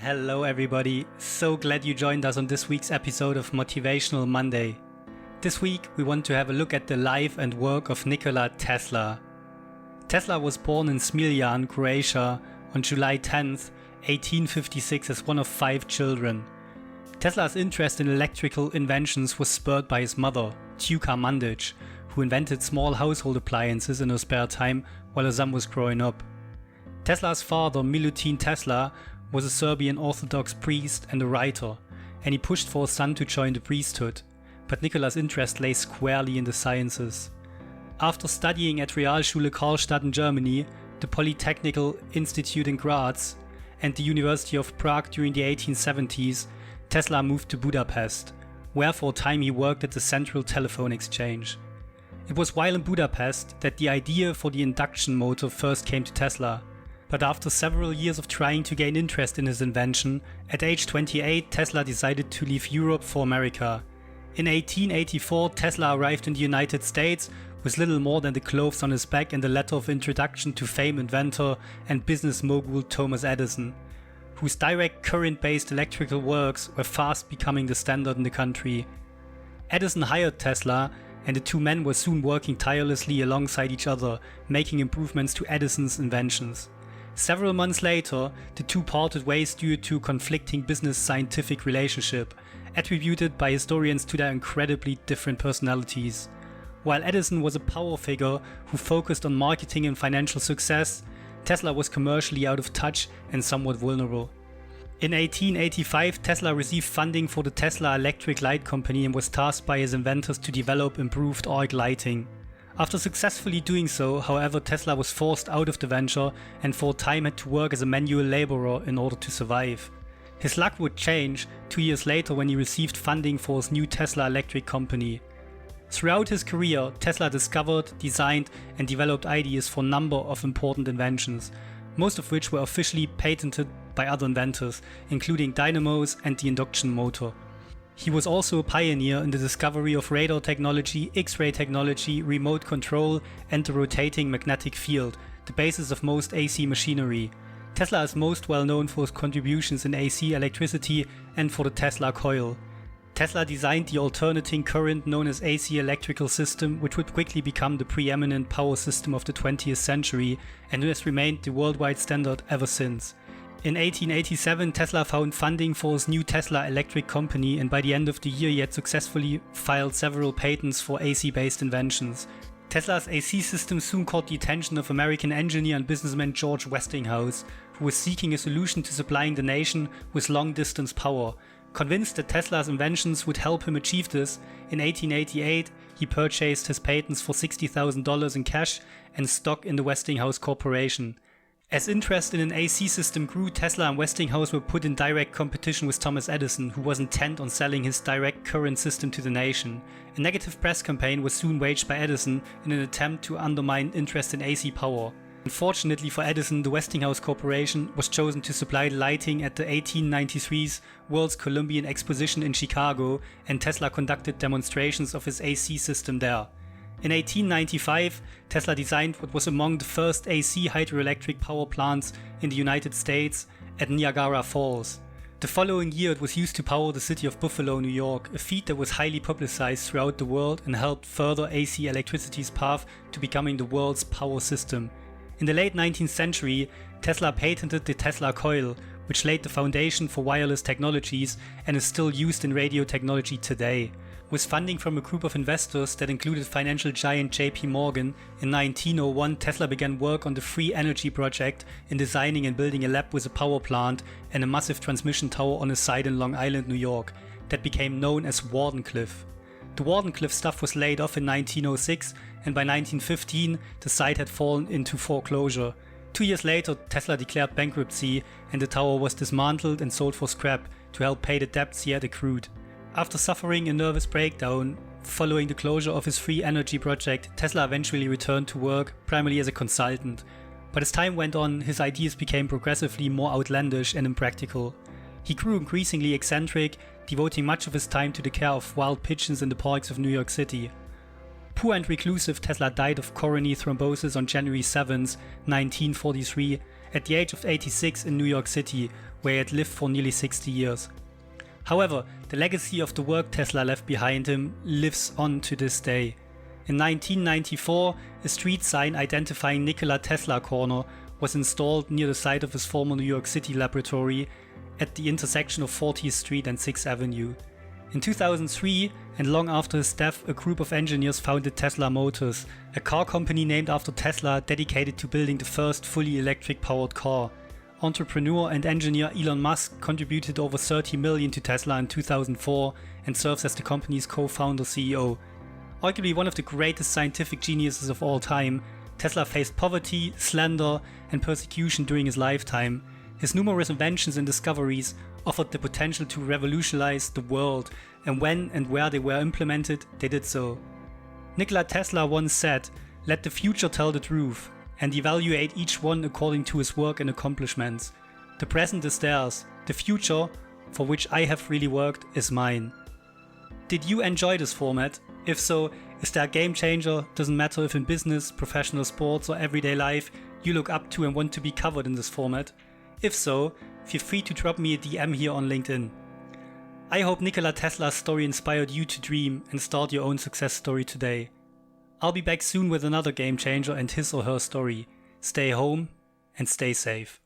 Hello everybody, so glad you joined us on this week's episode of Motivational Monday. This week we want to have a look at the life and work of Nikola Tesla. Tesla was born in Smiljan, Croatia on July 10th, 1856 as one of 5 children. Tesla's interest in electrical inventions was spurred by his mother, Tuka Mandic, who invented small household appliances in her spare time while her son was growing up. Tesla's father, Milutin Tesla, was a Serbian Orthodox priest and a writer, and he pushed for his son to join the priesthood, but Nikola's interest lay squarely in the sciences. After studying at Realschule Karlstadt in Germany, the Polytechnical Institute in Graz, and the University of Prague during the 1870s, Tesla moved to Budapest, where for a time he worked at the Central Telephone Exchange. It was while in Budapest that the idea for the induction motor first came to Tesla. But after several years of trying to gain interest in his invention, at age 28 Tesla decided to leave Europe for America. In 1884 Tesla arrived in the United States with little more than the clothes on his back and a letter of introduction to famed inventor and business mogul Thomas Edison, whose direct current-based electrical works were fast becoming the standard in the country. Edison hired Tesla, and the two men were soon working tirelessly alongside each other, making improvements to Edison's inventions. Several months later, the two parted ways due to conflicting business-scientific relationship, attributed by historians to their incredibly different personalities. While Edison was a power figure who focused on marketing and financial success, Tesla was commercially out of touch and somewhat vulnerable. In 1885, Tesla received funding for the Tesla Electric Light Company and was tasked by his inventors to develop improved arc lighting. After successfully doing so, however, Tesla was forced out of the venture and for a time had to work as a manual laborer in order to survive. His luck would change 2 years later when he received funding for his new Tesla Electric Company. Throughout his career, Tesla discovered, designed and developed ideas for a number of important inventions, most of which were officially patented by other inventors, including dynamos and the induction motor. He was also a pioneer in the discovery of radar technology, X-ray technology, remote control and the rotating magnetic field, the basis of most AC machinery. Tesla is most well known for his contributions in AC electricity and for the Tesla coil. Tesla designed the alternating current known as AC electrical system, which would quickly become the preeminent power system of the 20th century and has remained the worldwide standard ever since. In 1887, Tesla found funding for his new Tesla Electric Company, and by the end of the year he had successfully filed several patents for AC-based inventions. Tesla's AC system soon caught the attention of American engineer and businessman George Westinghouse, who was seeking a solution to supplying the nation with long-distance power. Convinced that Tesla's inventions would help him achieve this, in 1888 he purchased his patents for $60,000 in cash and stock in the Westinghouse Corporation. As interest in an AC system grew, Tesla and Westinghouse were put in direct competition with Thomas Edison, who was intent on selling his direct current system to the nation. A negative press campaign was soon waged by Edison in an attempt to undermine interest in AC power. Unfortunately for Edison, the Westinghouse Corporation was chosen to supply lighting at the 1893's World's Columbian Exposition in Chicago, and Tesla conducted demonstrations of his AC system there. In 1895, Tesla designed what was among the first AC hydroelectric power plants in the United States at Niagara Falls. The following year it was used to power the city of Buffalo, New York, a feat that was highly publicized throughout the world and helped further AC electricity's path to becoming the world's power system. In the late 19th century, Tesla patented the Tesla coil, which laid the foundation for wireless technologies and is still used in radio technology today. With funding from a group of investors that included financial giant JP Morgan, in 1901 Tesla began work on the Free Energy Project in designing and building a lab with a power plant and a massive transmission tower on a site in Long Island, New York, that became known as Wardenclyffe. The Wardenclyffe stuff was laid off in 1906, and by 1915 the site had fallen into foreclosure. 2 years later Tesla declared bankruptcy and the tower was dismantled and sold for scrap to help pay the debts he had accrued. After suffering a nervous breakdown following the closure of his Free Energy Project, Tesla eventually returned to work, primarily as a consultant. But as time went on, his ideas became progressively more outlandish and impractical. He grew increasingly eccentric, devoting much of his time to the care of wild pigeons in the parks of New York City. Poor and reclusive, Tesla died of coronary thrombosis on January 7, 1943, at the age of 86 in New York City, where he had lived for nearly 60 years. However, the legacy of the work Tesla left behind him lives on to this day. In 1994, a street sign identifying Nikola Tesla Corner was installed near the site of his former New York City laboratory at the intersection of 40th Street and 6th Avenue. In 2003, and long after his death, a group of engineers founded Tesla Motors, a car company named after Tesla dedicated to building the first fully electric-powered car. Entrepreneur and engineer Elon Musk contributed over $30 million to Tesla in 2004 and serves as the company's co-founder CEO. Arguably one of the greatest scientific geniuses of all time, Tesla faced poverty, slander, and persecution during his lifetime. His numerous inventions and discoveries offered the potential to revolutionize the world, and when and where they were implemented, they did so. Nikola Tesla once said, "Let the future tell the truth, and evaluate each one according to his work and accomplishments. The present is theirs, the future, for which I have really worked, is mine." Did you enjoy this format? If so, is there a game changer? Doesn't matter if in business, professional sports or everyday life you look up to and want to be covered in this format. If so, feel free to drop me a DM here on LinkedIn. I hope Nikola Tesla's story inspired you to dream and start your own success story today. I'll be back soon with another game changer and his or her story. Stay home and stay safe.